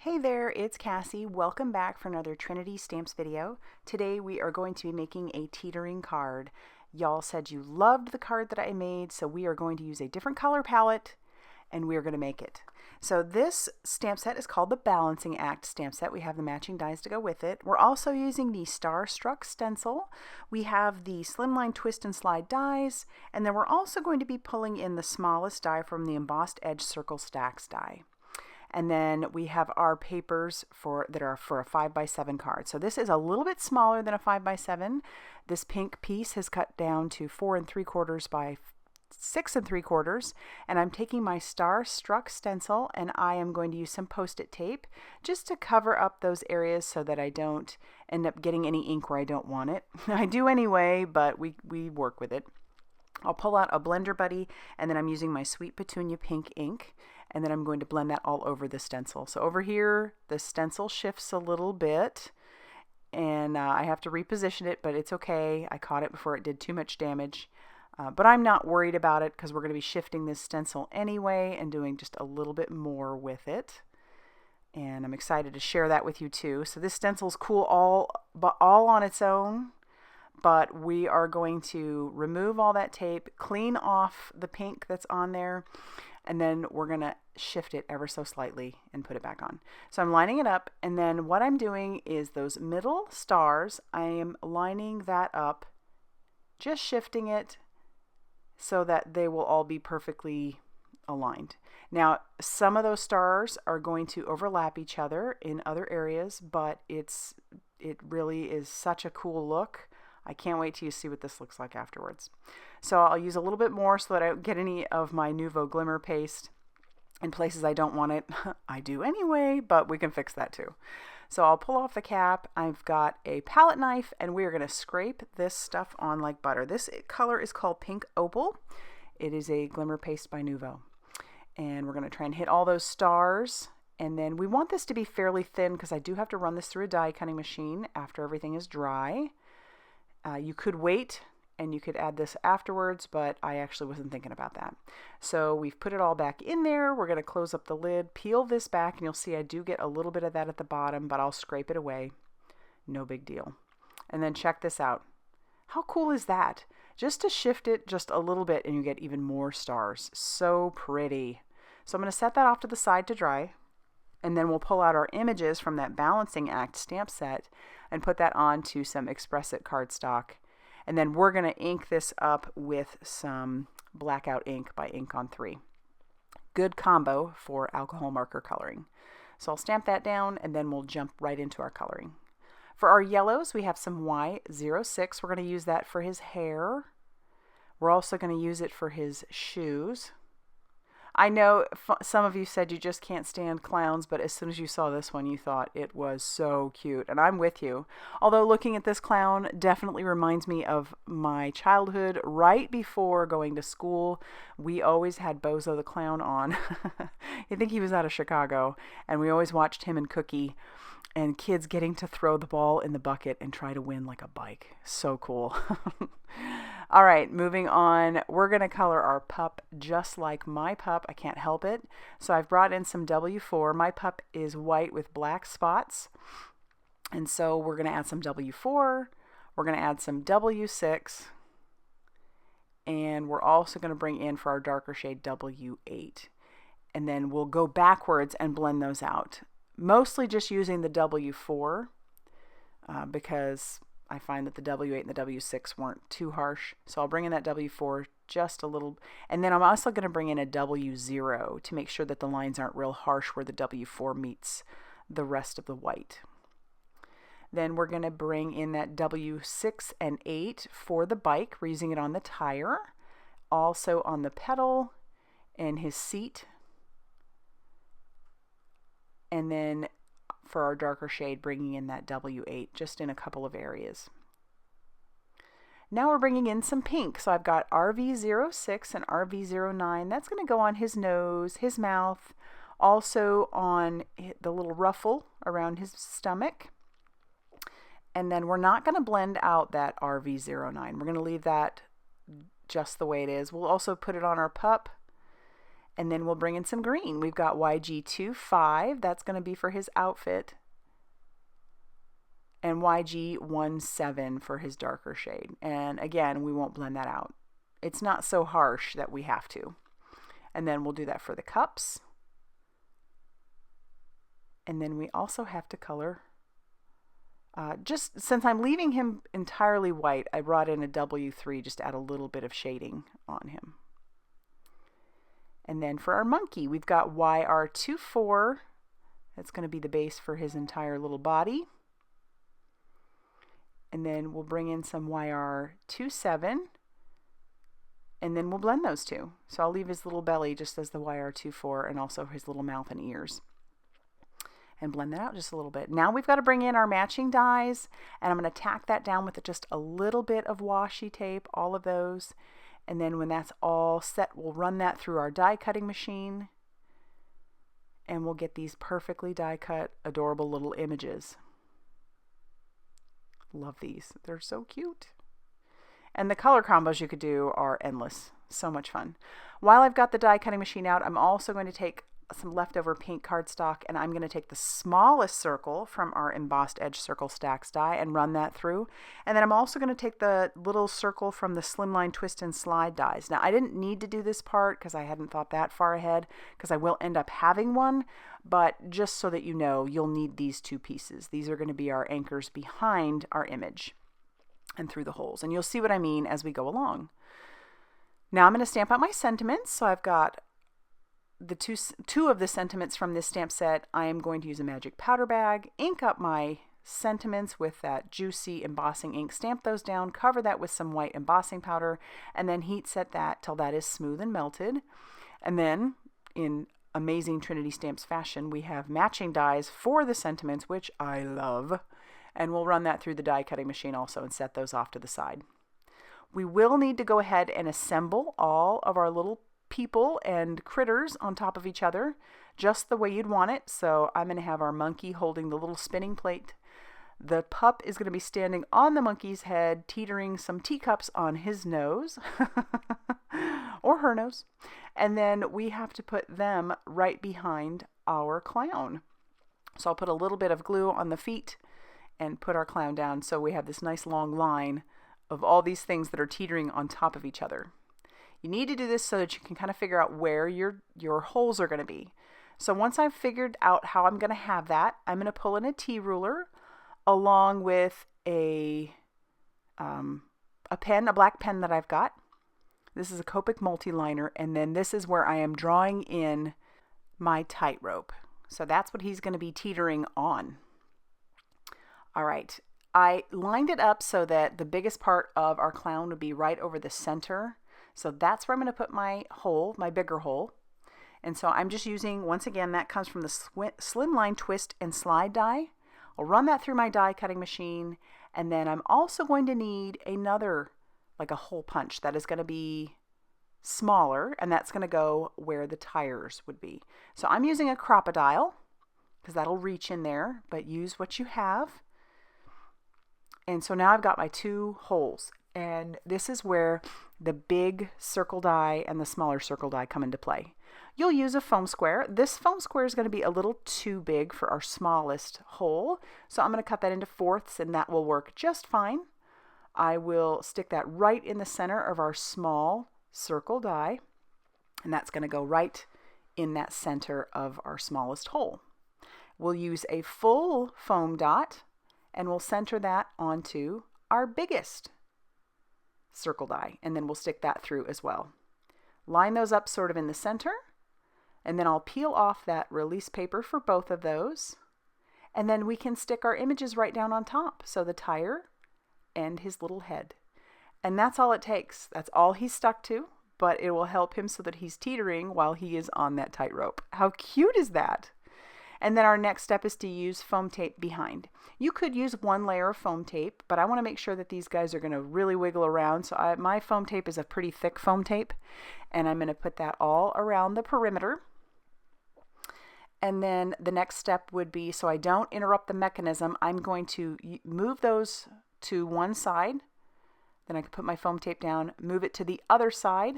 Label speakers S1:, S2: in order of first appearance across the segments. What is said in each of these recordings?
S1: Hey there, it's Cassie. Welcome back for another Trinity Stamps video. Today we are going to be making a Teetering card. Y'all said you loved the card that I made, so we are going to use a different color palette and we are going to make it. So this stamp set is called the Balancing Act stamp set. We have the matching dies to go with it. We're also using the Starstruck stencil. We have the Slimline twist and slide dies, and then we're also going to be pulling in the smallest die from the Embossed Edge Circle Stacks die. And then we have our papers that are for a 5x7 card. So this is a little bit smaller than a 5x7. This pink piece has cut down to 4 3/4 by 6 3/4. And I'm taking my Starstruck stencil and I am going to use some Post-it tape just to cover up those areas so that I don't end up getting any ink where I don't want it. I do anyway, but we work with it. I'll pull out a blender buddy, and then I'm using my Sweet Petunia pink ink, and then I'm going to blend that all over the stencil. So over here, the stencil shifts a little bit, and I have to reposition it, but it's okay. I caught it before it did too much damage. But I'm not worried about it because we're going to be shifting this stencil anyway and doing just a little bit more with it. And I'm excited to share that with you too. So this stencil's cool all on its own. But we are going to remove all that tape, clean off the pink that's on there, and then we're going to shift it ever so slightly and put it back on. So I'm lining it up, and then what I'm doing is those middle stars, I am lining that up, just shifting it so that they will all be perfectly aligned. Now, some of those stars are going to overlap each other in other areas, but it really is such a cool look. I can't wait till you see what this looks like afterwards. So I'll use a little bit more so that I don't get any of my Nouveau Glimmer paste in places I don't want it. I do anyway, but we can fix that too. So I'll pull off the cap. I've got a palette knife and we are going to scrape this stuff on like butter. This color is called Pink Opal. It is a glimmer paste by Nouveau. And we're going to try and hit all those stars. And then we want this to be fairly thin because I do have to run this through a die cutting machine after everything is dry. You could wait and you could add this afterwards, but I actually wasn't thinking about that. So we've put it all back in there. We're going to close up the lid, peel this back, and you'll see I do get a little bit of that at the bottom, but I'll scrape it away. No big deal. And then check this out. How cool is that? Just to shift it just a little bit and you get even more stars. So pretty. So I'm going to set that off to the side to dry. And then we'll pull out our images from that Balancing Act stamp set and put that onto some Express It cardstock. And then we're going to ink this up with some Blackout ink by Ink on 3. Good combo for alcohol marker coloring. So I'll stamp that down and then we'll jump right into our coloring. For our yellows, we have some Y06. We're going to use that for his hair. We're also going to use it for his shoes. I know some of you said you just can't stand clowns, but as soon as you saw this one, you thought it was so cute, and I'm with you. Although looking at this clown definitely reminds me of my childhood right before going to school. We always had Bozo the Clown on. I think he was out of Chicago, and we always watched him and Cookie, and kids getting to throw the ball in the bucket and try to win like a bike. So cool. All right, moving on. We're going to color our pup just like my pup. I can't help it. So I've brought in some W4. My pup is white with black spots. And so we're going to add some W4. We're going to add some W6. And we're also going to bring in for our darker shade W8. And then we'll go backwards and blend those out. Mostly just using the W4 because I find that the W8 and the W6 weren't too harsh. So I'll bring in that W4 just a little. And then I'm also going to bring in a W0 to make sure that the lines aren't real harsh where the W4 meets the rest of the white. Then we're going to bring in that W6 and 8 for the bike. We're using it on the tire, also on the pedal and his seat. And then for our darker shade, bringing in that W8 just in a couple of areas. Now we're bringing in some pink. So I've got RV06 and RV09. That's going to go on his nose, his mouth, also on the little ruffle around his stomach. And then we're not going to blend out that RV09. We're going to leave that just the way it is. We'll also put it on our pup. And then we'll bring in some green. We've got YG25, that's going to be for his outfit, and YG17 for his darker shade. And again, we won't blend that out. It's not so harsh that we have to. And then we'll do that for the cups. And then we also have to color, just since I'm leaving him entirely white, I brought in a W3 just to add a little bit of shading on him. And then for our monkey, we've got YR24. That's going to be the base for his entire little body. And then we'll bring in some YR27. And then we'll blend those two. So I'll leave his little belly just as the YR24 and also his little mouth and ears. And blend that out just a little bit. Now we've got to bring in our matching dies, and I'm going to tack that down with just a little bit of washi tape, all of those. And then when that's all set, we'll run that through our die cutting machine, and we'll get these perfectly die cut, adorable little images. Love these. They're so cute. And the color combos you could do are endless. So much fun. While I've got the die cutting machine out, I'm also going to take some leftover paint cardstock, and I'm going to take the smallest circle from our Embossed Edge Circle Stacks die and run that through. And then I'm also going to take the little circle from the Slimline Twist and Slide dies. Now I didn't need to do this part because I hadn't thought that far ahead, because I will end up having one, but just so that you know, you'll need these two pieces. These are going to be our anchors behind our image and through the holes, and you'll see what I mean as we go along. Now I'm going to stamp out my sentiments. So I've got the two of the sentiments from this stamp set. I am going to use a magic powder bag, ink up my sentiments with that juicy embossing ink, stamp those down, cover that with some white embossing powder, and then heat set that till that is smooth and melted. And then in amazing Trinity Stamps fashion, we have matching dies for the sentiments, which I love, and we'll run that through the die cutting machine also and set those off to the side. We will need to go ahead and assemble all of our little people and critters on top of each other just the way you'd want it. So I'm going to have our monkey holding the little spinning plate. The pup is going to be standing on the monkey's head, teetering some teacups on his nose or her nose. And then we have to put them right behind our clown. So I'll put a little bit of glue on the feet and put our clown down, so we have this nice long line of all these things that are teetering on top of each other. You need to do this so that you can kind of figure out where your holes are going to be. So once I've figured out how I'm going to have that, I'm going to pull in a T-ruler along with a pen, a black pen that I've got. This is a Copic multi-liner, and then this is where I am drawing in my tightrope. So that's what he's going to be teetering on. All right, I lined it up so that the biggest part of our clown would be right over the center. So that's where I'm going to put my hole, my bigger hole. And so I'm just using, once again, that comes from the Slimline Twist and Slide die. I'll run that through my die cutting machine. And then I'm also going to need another, like a hole punch that is going to be smaller, and that's going to go where the tires would be. So I'm using a Crop-A-Dile because that'll reach in there, but use what you have. And so now I've got my two holes. And this is where the big circle die and the smaller circle die come into play. You'll use a foam square. This foam square is going to be a little too big for our smallest hole, so I'm going to cut that into fourths, and that will work just fine. I will stick that right in the center of our small circle die, and that's going to go right in that center of our smallest hole. We'll use a full foam dot, and we'll center that onto our biggest circle die, and then we'll stick that through as well. Line those up sort of in the center, and then I'll peel off that release paper for both of those, and then we can stick our images right down on top, so the tire and his little head. And that's all it takes. That's all he's stuck to, but it will help him so that he's teetering while he is on that tightrope. How cute is that? And then our next step is to use foam tape behind. You could use one layer of foam tape, but I want to make sure that these guys are going to really wiggle around. So my foam tape is a pretty thick foam tape, and I'm going to put that all around the perimeter. And then the next step would be, so I don't interrupt the mechanism, I'm going to move those to one side. Then I can put my foam tape down, move it to the other side,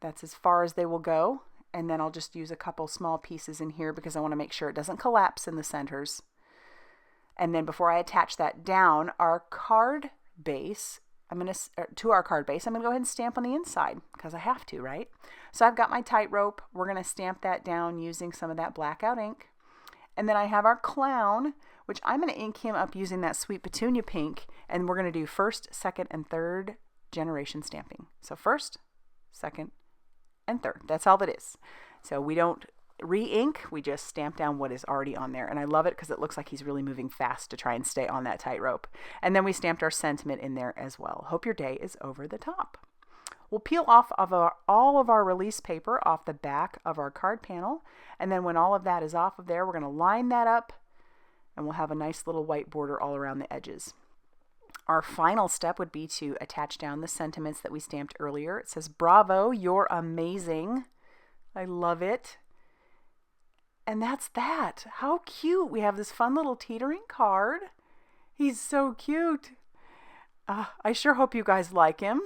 S1: That's as far as they will go. And then I'll just use a couple small pieces in here because I want to make sure it doesn't collapse in the centers. And then before I attach that down, our card base, to our card base, I'm going to go ahead and stamp on the inside because I have to, right? So I've got my tightrope. We're going to stamp that down using some of that Blackout ink. And then I have our clown, which I'm going to ink him up using that Sweet Petunia pink. And we're going to do first, second, and third generation stamping. So first, second, and third. That's all it is. So we don't re-ink, we just stamp down what is already on there. And I love it because it looks like he's really moving fast to try and stay on that tightrope. And then we stamped our sentiment in there as well. Hope your day is over the top. We'll peel off of all of our release paper off the back of our card panel. And then when all of that is off of there, we're going to line that up and we'll have a nice little white border all around the edges. Our final step would be to attach down the sentiments that we stamped earlier. It says, "Bravo, you're amazing." I love it. And that's that. How cute. We have this fun little Teetering card. He's so cute. I sure hope you guys like him.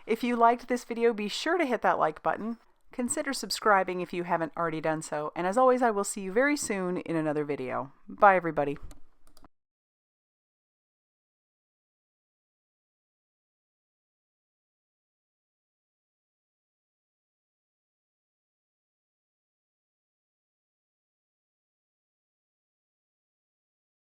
S1: If you liked this video, be sure to hit that like button. Consider subscribing if you haven't already done so. And as always, I will see you very soon in another video. Bye, everybody.